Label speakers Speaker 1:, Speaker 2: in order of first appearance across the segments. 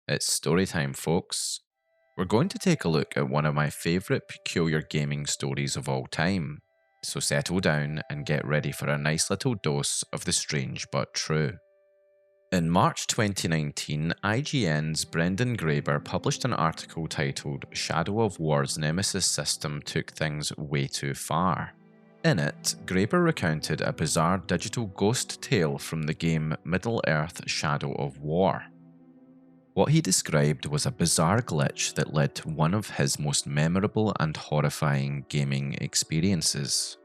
Speaker 1: It's story time, folks. We're going to take a look at one of my favourite peculiar gaming stories of all time. So settle down and get ready for a nice little dose of the strange but true. In March 2019, IGN's Brendan Graeber published an article titled "Shadow of War's Nemesis System Took Things Way Too Far." In it, Graeber recounted a bizarre digital ghost tale from the game Middle-earth: Shadow of War. What he described was a bizarre glitch that led to one of his most memorable and horrifying gaming experiences.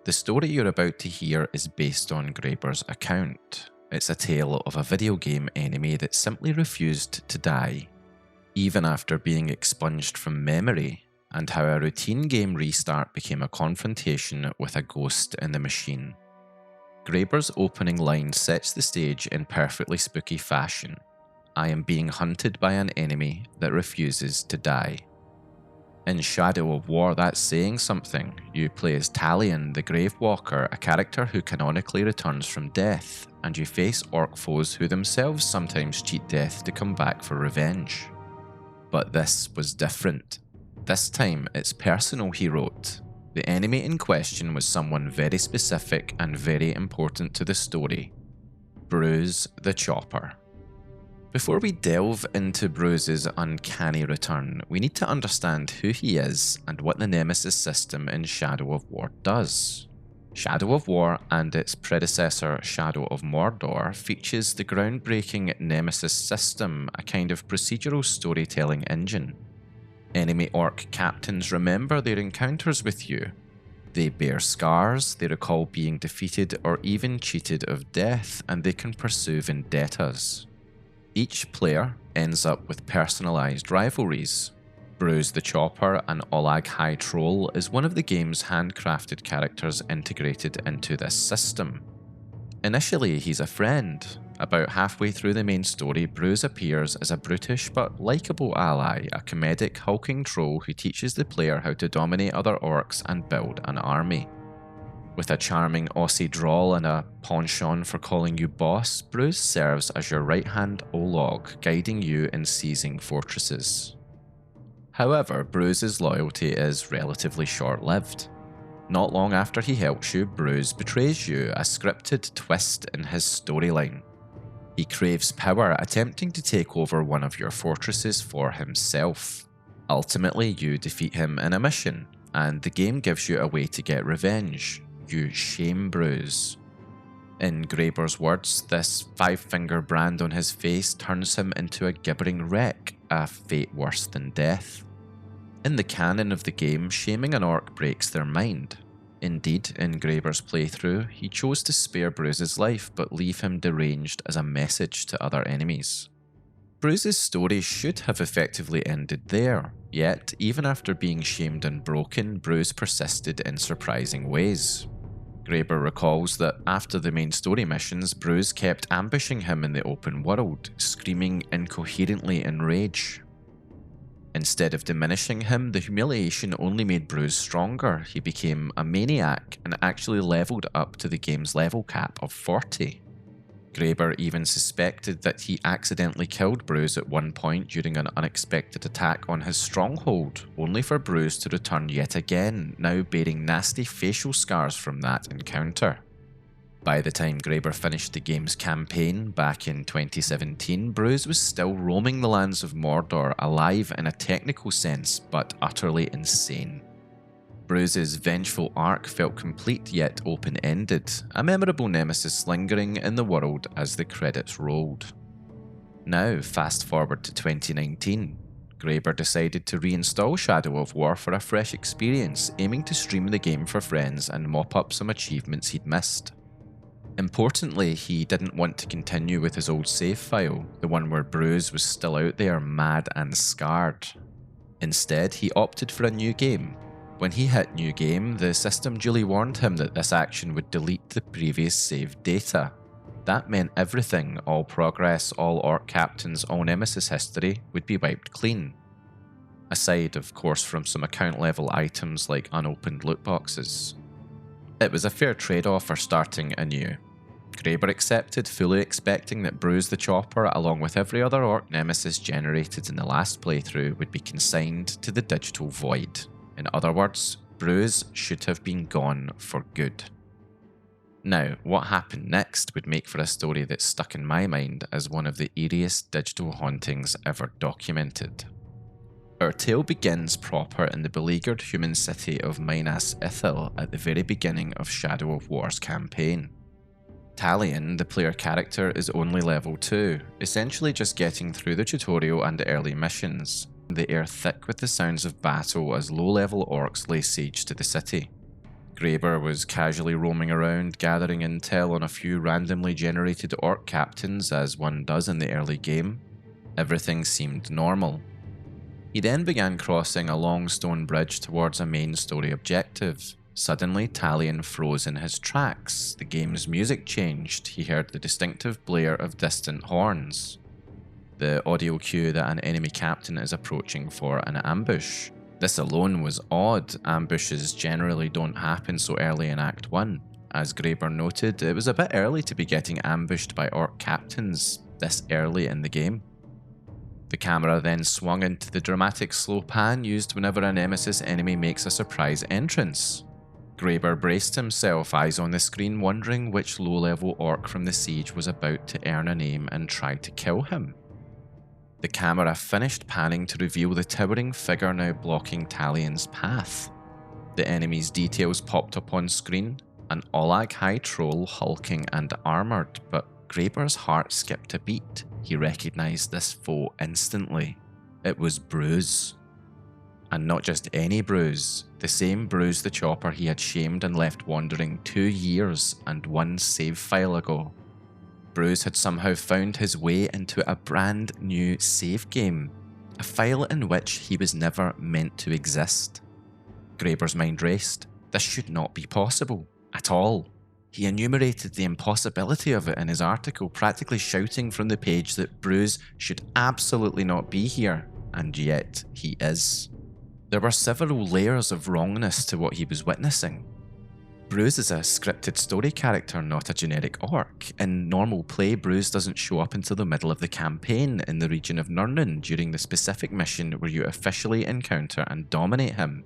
Speaker 1: The story you're about to hear is based on Graeber's account. It's a tale of a video game enemy that simply refused to die, even after being expunged from memory, and how a routine game restart became a confrontation with a ghost in the machine. Graeber's opening line sets the stage in perfectly spooky fashion. "I am being hunted by an enemy that refuses to die." In Shadow of War, that's saying something. You play as Talion, the Gravewalker, a character who canonically returns from death, and you face orc foes who themselves sometimes cheat death to come back for revenge. But this was different. This time, it's personal, he wrote. The enemy in question was someone very specific and very important to the story: Bruz the Chopper. Before we delve into Bruz's uncanny return, we need to understand who he is and what the Nemesis system in Shadow of War does. Shadow of War and its predecessor Shadow of Mordor features the groundbreaking Nemesis system, a kind of procedural storytelling engine. Enemy orc captains remember their encounters with you. They bear scars, they recall being defeated or even cheated of death, and they can pursue vendettas. Each player ends up with personalised rivalries. Bruz the Chopper, an Olag High Troll, is one of the game's handcrafted characters integrated into this system. Initially, he's a friend. About halfway through the main story, Bruz appears as a brutish but likeable ally, a comedic, hulking troll who teaches the player how to dominate other orcs and build an army. With a charming Aussie drawl and a penchant for calling you boss, Bruz serves as your right-hand Olog, guiding you in seizing fortresses. However, Bruz's loyalty is relatively short-lived. Not long after he helps you, Bruz betrays you, a scripted twist in his storyline. He craves power, attempting to take over one of your fortresses for himself. Ultimately, you defeat him in a mission, and the game gives you a way to get revenge. You shame Bruz. In Graeber's words, this five-finger brand on his face turns him into a gibbering wreck, a fate worse than death. In the canon of the game, shaming an orc breaks their mind. Indeed, in Graeber's playthrough, he chose to spare Bruz's life but leave him deranged as a message to other enemies. Bruz's story should have effectively ended there, yet even after being shamed and broken, Bruz persisted in surprising ways. Graeber recalls that after the main story missions, Bruz kept ambushing him in the open world, screaming incoherently in rage. Instead of diminishing him, the humiliation only made Bruz stronger. He became a maniac and actually leveled up to the game's level cap of 40. Graeber even suspected that he accidentally killed Bruz at one point during an unexpected attack on his stronghold, only for Bruz to return yet again, now bearing nasty facial scars from that encounter. By the time Graeber finished the game's campaign back in 2017, Bruz was still roaming the lands of Mordor, alive in a technical sense, but utterly insane. Bruz's vengeful arc felt complete yet open-ended, a memorable nemesis lingering in the world as the credits rolled. Now, fast forward to 2019. Graeber decided to reinstall Shadow of War for a fresh experience, aiming to stream the game for friends and mop up some achievements he'd missed. Importantly, he didn't want to continue with his old save file, the one where Bruz was still out there mad and scarred. Instead, he opted for a new game. When he hit new game, the system duly warned him that this action would delete the previous saved data. That meant everything, all progress, all orc captains, all nemesis history, would be wiped clean. Aside, of course, from some account level items like unopened loot boxes. It was a fair trade-off for starting anew. Graeber accepted, fully expecting that Brûz the Chopper, along with every other orc nemesis generated in the last playthrough, would be consigned to the digital void. In other words, Bruz should have been gone for good. Now, what happened next would make for a story that stuck in my mind as one of the eeriest digital hauntings ever documented. Our tale begins proper in the beleaguered human city of Minas Ithil at the very beginning of Shadow of War's campaign. Talion, the player character, is only level 2, essentially just getting through the tutorial and early missions, the air thick with the sounds of battle as low-level orcs lay siege to the city. Graeber was casually roaming around, gathering intel on a few randomly generated orc captains as one does in the early game. Everything seemed normal. He then began crossing a long stone bridge towards a main story objective. Suddenly, Talion froze in his tracks. The game's music changed. He heard the distinctive blare of distant horns. The audio cue that an enemy captain is approaching for an ambush. This alone was odd. Ambushes generally don't happen so early in Act 1. As Graeber noted, it was a bit early to be getting ambushed by orc captains this early in the game. The camera then swung into the dramatic slow pan used whenever a Nemesis enemy makes a surprise entrance. Graeber braced himself, eyes on the screen, wondering which low-level orc from the siege was about to earn a name and try to kill him. The camera finished panning to reveal the towering figure now blocking Talion's path. The enemy's details popped up on screen, an Olag High Troll hulking and armoured, but Graeber's heart skipped a beat. He recognised this foe instantly. It was Bruz. And not just any Bruz, the same Bruz the Chopper he had shamed and left wandering 2 years and 1 save file ago. Bruz had somehow found his way into a brand new save game, a file in which he was never meant to exist. Graeber's mind raced. This should not be possible, at all. He enumerated the impossibility of it in his article, practically shouting from the page that Bruz should absolutely not be here, and yet he is. There were several layers of wrongness to what he was witnessing. Bruz is a scripted story character, not a generic orc. In normal play, Bruz doesn't show up until the middle of the campaign in the region of Nurnen during the specific mission where you officially encounter and dominate him.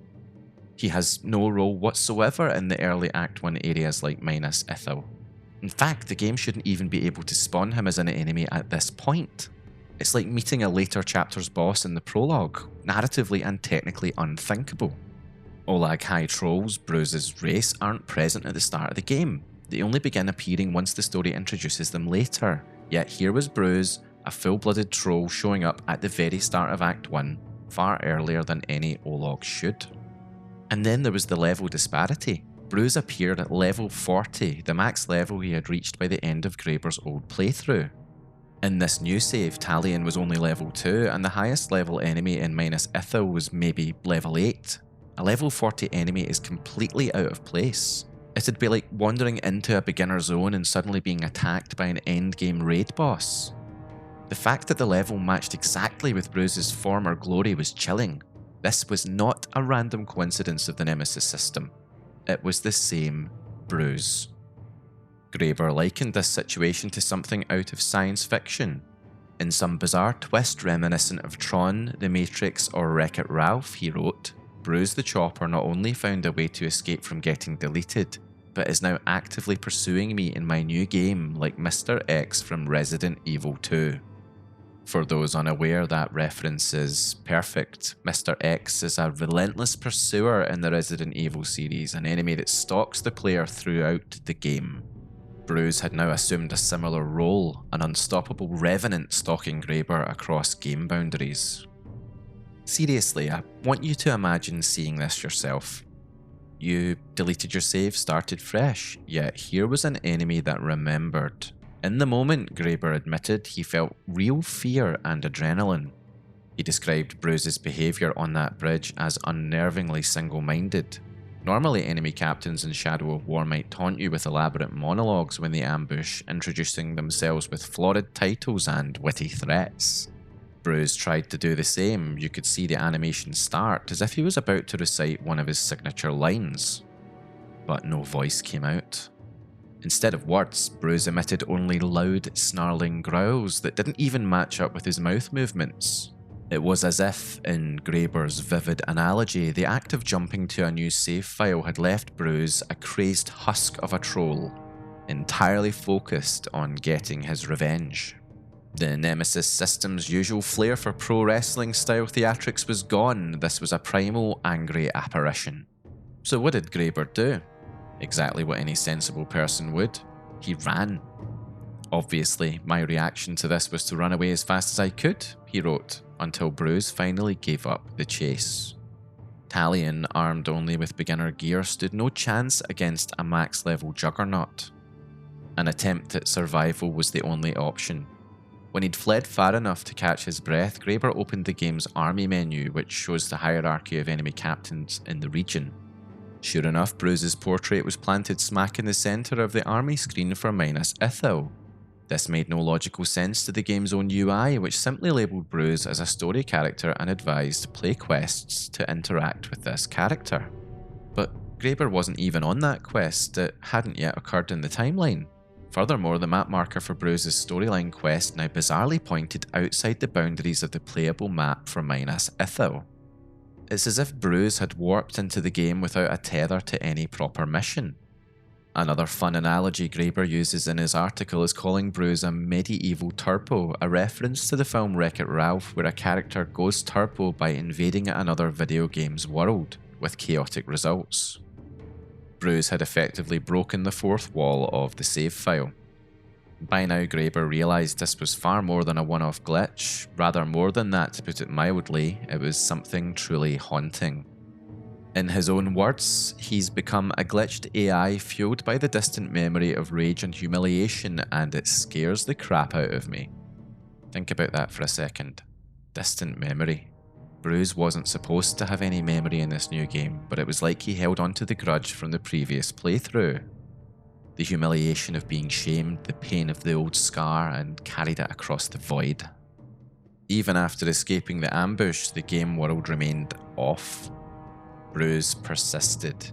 Speaker 1: He has no role whatsoever in the early Act 1 areas like Minas Ithil. In fact, the game shouldn't even be able to spawn him as an enemy at this point. It's like meeting a later chapter's boss in the prologue, narratively and technically unthinkable. Olag High Trolls, Bruz's race, aren't present at the start of the game. They only begin appearing once the story introduces them later. Yet here was Bruz, a full-blooded troll showing up at the very start of Act 1, far earlier than any Olag should. And then there was the level disparity. Bruz appeared at level 40, the max level he had reached by the end of Graeber's old playthrough. In this new save, Talion was only level 2, and the highest level enemy in Minas Ithil was maybe level 8. A level 40 enemy is completely out of place. It'd be like wandering into a beginner zone and suddenly being attacked by an endgame raid boss. The fact that the level matched exactly with Bruz's former glory was chilling. This was not a random coincidence of the Nemesis system. It was the same Bruz. Graeber likened this situation to something out of science fiction. In some bizarre twist reminiscent of Tron, The Matrix, or Wreck-It Ralph, he wrote, Bruz the Chopper not only found a way to escape from getting deleted, but is now actively pursuing me in my new game like Mr. X from Resident Evil 2. For those unaware, that reference is perfect. Mr. X is a relentless pursuer in the Resident Evil series, an enemy that stalks the player throughout the game. Bruz had now assumed a similar role, an unstoppable revenant stalking Graeber across game boundaries. Seriously, I want you to imagine seeing this yourself. You deleted your save, started fresh, yet here was an enemy that remembered. In the moment, Graeber admitted he felt real fear and adrenaline. He described Bruz's behaviour on that bridge as unnervingly single-minded. Normally, enemy captains in Shadow of War might taunt you with elaborate monologues when they ambush, introducing themselves with florid titles and witty threats. Bruz tried to do the same. You could see the animation start as if he was about to recite one of his signature lines. But no voice came out. Instead of words, Bruz emitted only loud, snarling growls that didn't even match up with his mouth movements. It was as if, in Graeber's vivid analogy, the act of jumping to a new save file had left Bruz a crazed husk of a troll, entirely focused on getting his revenge. The Nemesis system's usual flair for pro wrestling style theatrics was gone. This was a primal, angry apparition. So what did Graeber do? Exactly what any sensible person would. He ran. Obviously, my reaction to this was to run away as fast as I could, he wrote, until Bruz finally gave up the chase. Talion, armed only with beginner gear, stood no chance against a max-level juggernaut. An attempt at survival was the only option. When he'd fled far enough to catch his breath, Graeber opened the game's army menu, which shows the hierarchy of enemy captains in the region. Sure enough, Bruz's portrait was planted smack in the centre of the army screen for -Ithil. This made no logical sense to the game's own UI, which simply labelled Bruz as a story character and advised play quests to interact with this character. But Graeber wasn't even on that quest, it hadn't yet occurred in the timeline. Furthermore, the map marker for Bruz's storyline quest now bizarrely pointed outside the boundaries of the playable map for -Ithil. It's as if Bruz had warped into the game without a tether to any proper mission. Another fun analogy Graeber uses in his article is calling Bruz a medieval turbo, a reference to the film Wreck-It Ralph, where a character goes turbo by invading another video game's world, with chaotic results. Bruz had effectively broken the fourth wall of the save file. By now, Graeber realised this was far more than a one-off glitch, rather more than that, to put it mildly. It was something truly haunting. In his own words, he's become a glitched AI fueled by the distant memory of rage and humiliation, and it scares the crap out of me. Think about that for a second. Distant memory. Bruz wasn't supposed to have any memory in this new game, but it was like he held onto the grudge from the previous playthrough. The humiliation of being shamed, the pain of the old scar, and carried it across the void. Even after escaping the ambush, the game world remained off. Bruz persisted.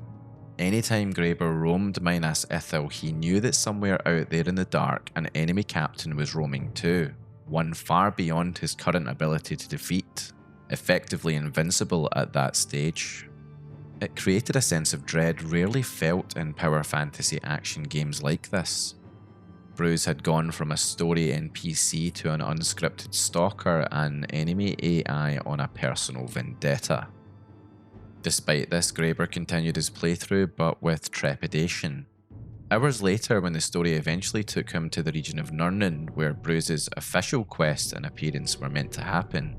Speaker 1: Anytime Graeber roamed -Ithil, he knew that somewhere out there in the dark an enemy captain was roaming too, one far beyond his current ability to defeat, effectively invincible at that stage. It created a sense of dread rarely felt in power fantasy action games like this. Bruz had gone from a story NPC to an unscripted stalker, an enemy AI on a personal vendetta. Despite this, Graeber continued his playthrough, but with trepidation. Hours later, when the story eventually took him to the region of Nurnen, where Bruz's official quest and appearance were meant to happen,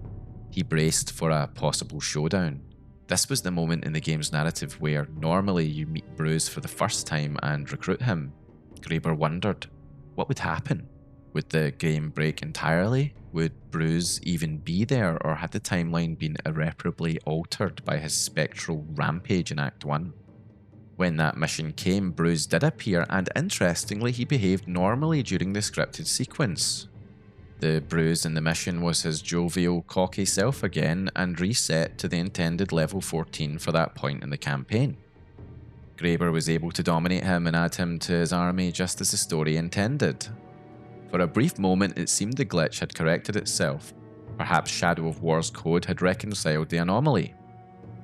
Speaker 1: he braced for a possible showdown. This was the moment in the game's narrative where normally you meet Bruz for the first time and recruit him. Graeber wondered, what would happen? Would the game break entirely? Would Bruz even be there, or had the timeline been irreparably altered by his spectral rampage in Act 1? When that mission came, Bruz did appear, and interestingly he behaved normally during the scripted sequence. The Bruz in the mission was his jovial, cocky self again, and reset to the intended level 14 for that point in the campaign. Graeber was able to dominate him and add him to his army just as the story intended. For a brief moment it seemed the glitch had corrected itself. Perhaps Shadow of War's code had reconciled the anomaly.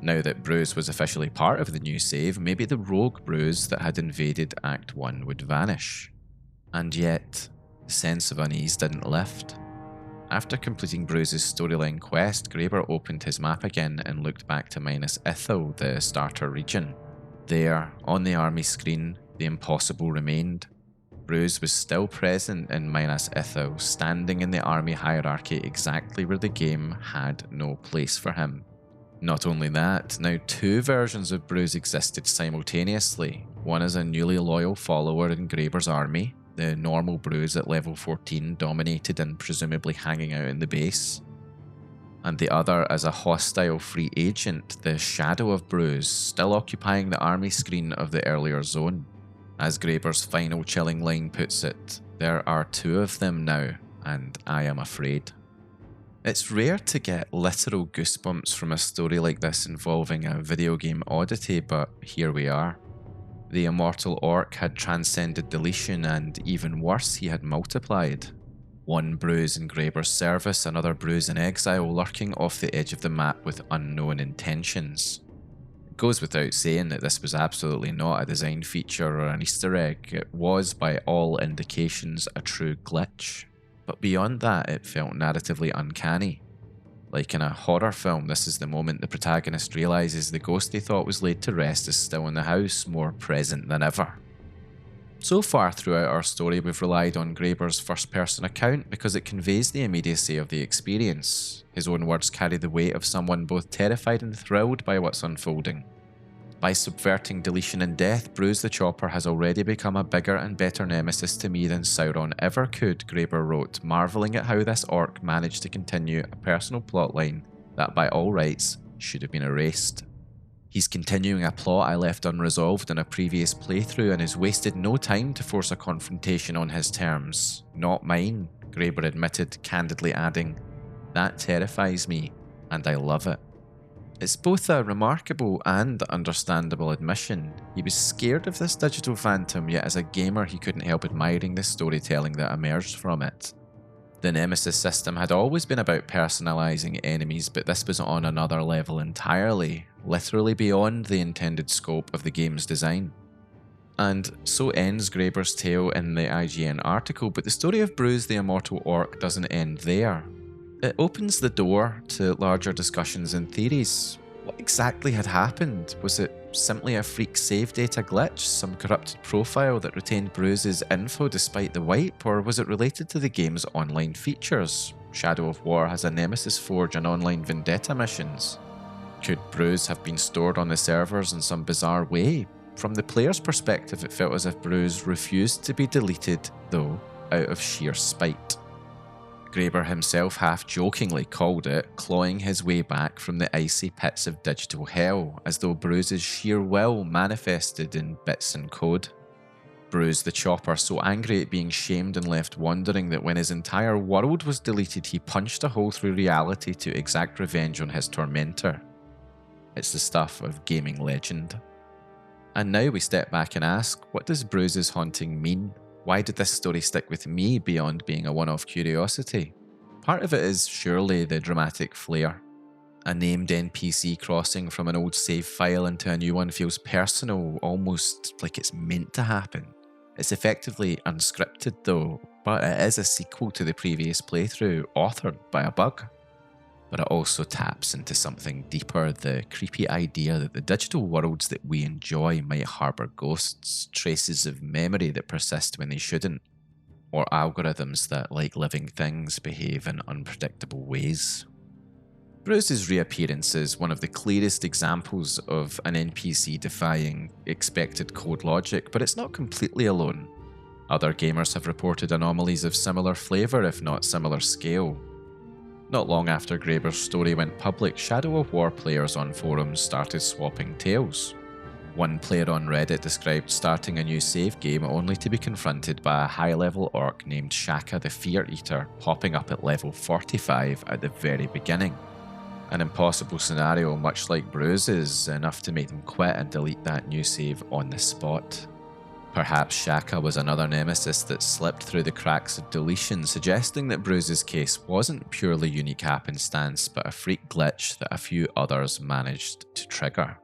Speaker 1: Now that Bruz was officially part of the new save, maybe the rogue Bruz that had invaded Act 1 would vanish. And yet, the sense of unease didn't lift. After completing Bruz's storyline quest, Graeber opened his map again and looked back to -Ithil, the starter region. There, on the army screen, the impossible remained. Bruz was still present in -Ithil, standing in the army hierarchy exactly where the game had no place for him. Not only that, now two versions of Bruz existed simultaneously. One as a newly loyal follower in Graeber's army, the normal Bruz at level 14 dominated and presumably hanging out in the base, and the other as a hostile free agent, the Shadow of Bruz, still occupying the army screen of the earlier zone. As Graeber's final chilling line puts it, there are two of them now, and I am afraid. It's rare to get literal goosebumps from a story like this involving a video game oddity, but here we are. The Immortal Orc had transcended deletion, and even worse, he had multiplied. One Bruz in Graeber's service, another Bruz in exile, lurking off the edge of the map with unknown intentions. It goes without saying that this was absolutely not a design feature or an Easter egg. It was, by all indications, a true glitch. But beyond that, it felt narratively uncanny. Like in a horror film, this is the moment the protagonist realises the ghost they thought was laid to rest is still in the house, more present than ever. So far throughout our story, we've relied on Graeber's first-person account because it conveys the immediacy of the experience. His own words carry the weight of someone both terrified and thrilled by what's unfolding. By subverting deletion and death, Bruz the Chopper has already become a bigger and better nemesis to me than Sauron ever could, Graeber wrote, marvelling at how this orc managed to continue a personal plotline that by all rights should have been erased. He's continuing a plot I left unresolved in a previous playthrough and has wasted no time to force a confrontation on his terms. Not mine, Graeber admitted, candidly adding, "That terrifies me, and I love it." It's both a remarkable and understandable admission. He was scared of this digital phantom, yet as a gamer he couldn't help admiring the storytelling that emerged from it. The Nemesis system had always been about personalising enemies, but this was on another level entirely, literally beyond the intended scope of the game's design. And so ends Graeber's tale in the IGN article, but the story of Bruz the Immortal Orc doesn't end there. It opens the door to larger discussions and theories. What exactly had happened? Was it simply a freak save data glitch, some corrupted profile that retained Bruz's info despite the wipe, or was it related to the game's online features? Shadow of War has a Nemesis Forge and online vendetta missions. Could Bruz have been stored on the servers in some bizarre way? From the player's perspective, it felt as if Bruz refused to be deleted, though, out of sheer spite. Graeber himself half-jokingly called it clawing his way back from the icy pits of digital hell, as though Bruz's sheer will manifested in bits and code. Bruz the Chopper, so angry at being shamed and left wondering that when his entire world was deleted he punched a hole through reality to exact revenge on his tormentor. It's the stuff of gaming legend. And now we step back and ask, what does Bruz's haunting mean? Why did this story stick with me beyond being a one-off curiosity? Part of it is surely the dramatic flair. A named NPC crossing from an old save file into a new one feels personal, almost like it's meant to happen. It's effectively unscripted though, but it is a sequel to the previous playthrough, authored by a bug. But it also taps into something deeper, the creepy idea that the digital worlds that we enjoy might harbour ghosts, traces of memory that persist when they shouldn't, or algorithms that, like living things, behave in unpredictable ways. Bruz's reappearance is one of the clearest examples of an NPC defying expected code logic, but it's not completely alone. Other gamers have reported anomalies of similar flavour, if not similar scale. Not long after Graeber's story went public, Shadow of War players on forums started swapping tales. One player on Reddit described starting a new save game only to be confronted by a high-level orc named Shaka the Fear Eater popping up at level 45 at the very beginning. An impossible scenario much like Bruz's, enough to make them quit and delete that new save on the spot. Perhaps Shaka was another nemesis that slipped through the cracks of deletion, suggesting that Bruz's case wasn't purely unique happenstance, but a freak glitch that a few others managed to trigger.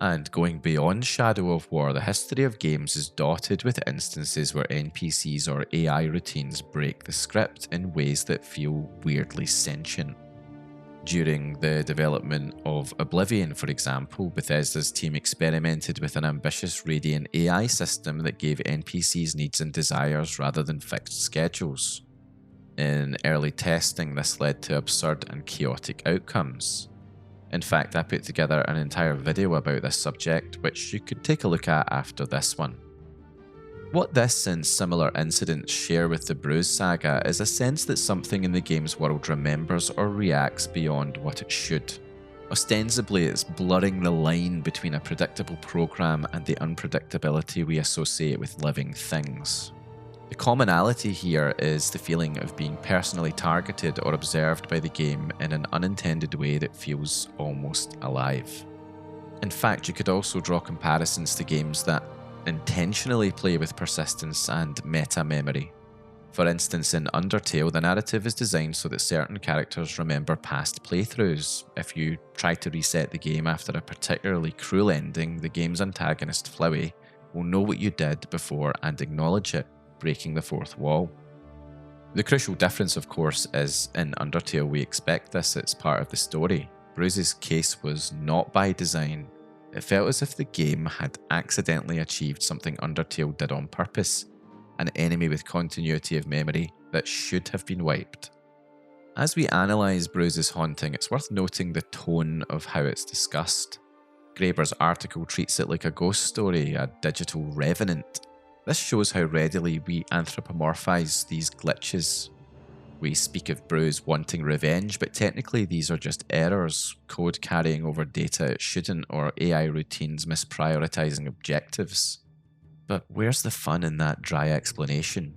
Speaker 1: And going beyond Shadow of War, the history of games is dotted with instances where NPCs or AI routines break the script in ways that feel weirdly sentient. During the development of Oblivion, for example, Bethesda's team experimented with an ambitious Radiant AI system that gave NPCs needs and desires rather than fixed schedules. In early testing, this led to absurd and chaotic outcomes. In fact, I put together an entire video about this subject, which you could take a look at after this one. What this and similar incidents share with the Bruz saga is a sense that something in the game's world remembers or reacts beyond what it should. Ostensibly, it's blurring the line between a predictable program and the unpredictability we associate with living things. The commonality here is the feeling of being personally targeted or observed by the game in an unintended way that feels almost alive. In fact, you could also draw comparisons to games that intentionally play with persistence and meta-memory. For instance, in Undertale, the narrative is designed so that certain characters remember past playthroughs. If you try to reset the game after a particularly cruel ending, the game's antagonist, Flowey, will know what you did before and acknowledge it, breaking the fourth wall. The crucial difference, of course, is in Undertale we expect this, it's part of the story. Bruz's case was not by design. It felt as if the game had accidentally achieved something Undertale did on purpose, an enemy with continuity of memory that should have been wiped. As we analyse Bruz's haunting, it's worth noting the tone of how it's discussed. Graeber's article treats it like a ghost story, a digital revenant. This shows how readily we anthropomorphize these glitches. We speak of Bruz wanting revenge, but technically these are just errors, code carrying over data it shouldn't, or AI routines misprioritizing objectives. But where's the fun in that dry explanation?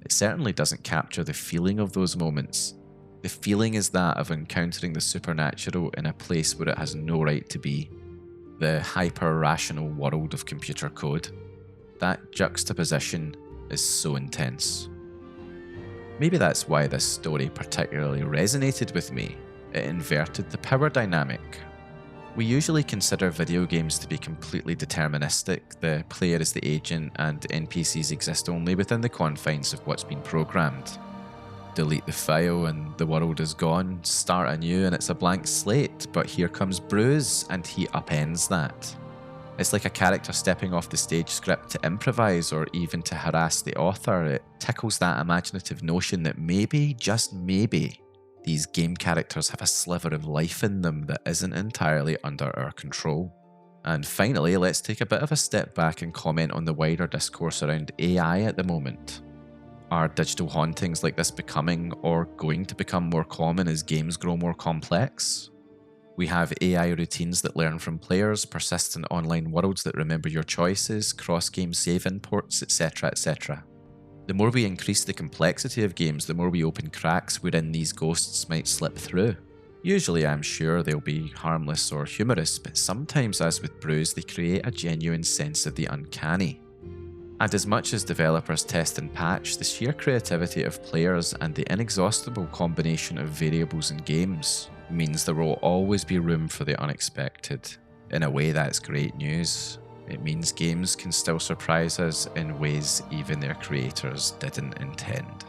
Speaker 1: It certainly doesn't capture the feeling of those moments. The feeling is that of encountering the supernatural in a place where it has no right to be. The hyper-rational world of computer code. That juxtaposition is so intense. Maybe that's why this story particularly resonated with me. It inverted the power dynamic. We usually consider video games to be completely deterministic. The player is the agent and NPCs exist only within the confines of what's been programmed. Delete the file and the world is gone, start anew and it's a blank slate, but here comes Bruz and he upends that. It's like a character stepping off the stage script to improvise or even to harass the author. It tickles that imaginative notion that maybe, just maybe, these game characters have a sliver of life in them that isn't entirely under our control. And finally, let's take a bit of a step back and comment on the wider discourse around AI at the moment. Are digital hauntings like this becoming or going to become more common as games grow more complex? We have AI routines that learn from players, persistent online worlds that remember your choices, cross-game save imports, etc, etc. The more we increase the complexity of games, the more we open cracks wherein these ghosts might slip through. Usually I'm sure they'll be harmless or humorous, but sometimes, as with Bruz, they create a genuine sense of the uncanny. And as much as developers test and patch, the sheer creativity of players and the inexhaustible combination of variables in games means there will always be room for the unexpected. In a way, that's great news. It means games can still surprise us in ways even their creators didn't intend.